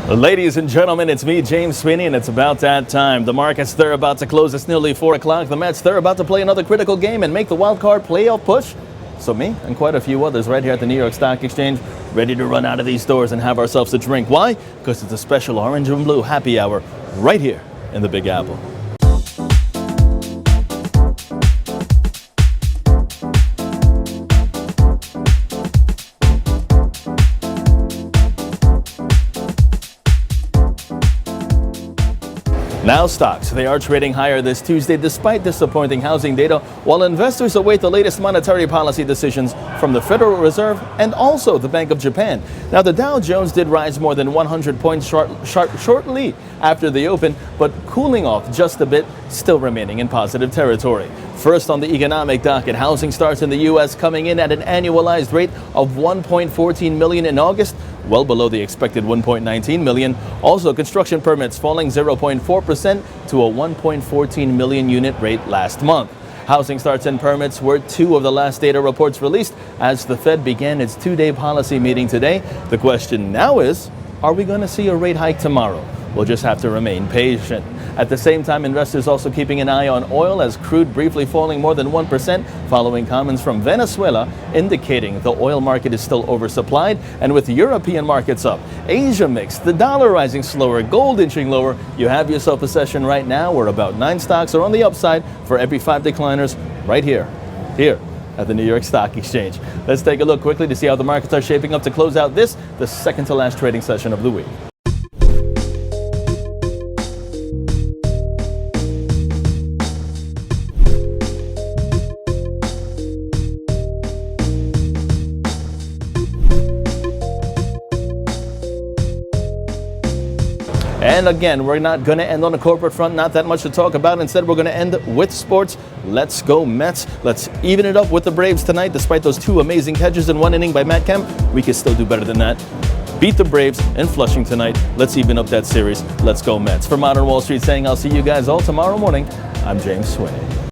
Ladies and gentlemen, it's me, James Sweeney, and it's about that time. The markets, they're about to close. It's nearly 4 o'clock. The Mets, they're about to play another critical game and make the wild card playoff push. So me and quite a few others right here at the New York Stock Exchange, ready to run out of these doors and have ourselves a drink. Why? Because it's a special orange and blue happy hour right here in the Big Apple. Now stocks, they are trading higher this Tuesday despite disappointing housing data, while investors await the latest monetary policy decisions from the Federal Reserve and also the Bank of Japan. Now the Dow Jones did rise more than 100 points shortly after the open, but cooling off just a bit, still remaining in positive territory. First on the economic docket, housing starts in the U.S. coming in at an annualized rate of 1.14 million in August, well below the expected 1.19 million. Also, construction permits falling 0.4% to a 1.14 million unit rate last month. Housing starts and permits were two of the last data reports released as the Fed began its two-day policy meeting today. The question now is, are we going to see a rate hike tomorrow? We'll just have to remain patient. At the same time, investors also keeping an eye on oil as crude briefly falling more than 1% following comments from Venezuela indicating the oil market is still oversupplied, and with European markets up, Asia mixed, the dollar rising slower, gold inching lower. You have yourself a session right now where about 9 stocks are on the upside for every 5 decliners right here at the New York Stock Exchange. Let's take a look quickly to see how the markets are shaping up to close out the second to last trading session of the week. And again, we're not going to end on the corporate front, not that much to talk about. Instead, we're going to end with sports. Let's go Mets. Let's even it up with the Braves tonight. Despite those 2 amazing catches in 1 inning by Matt Kemp, we could still do better than that. Beat the Braves in Flushing tonight. Let's even up that series. Let's go Mets. For Modern Wall Street saying I'll see you guys all tomorrow morning, I'm James Sweeney.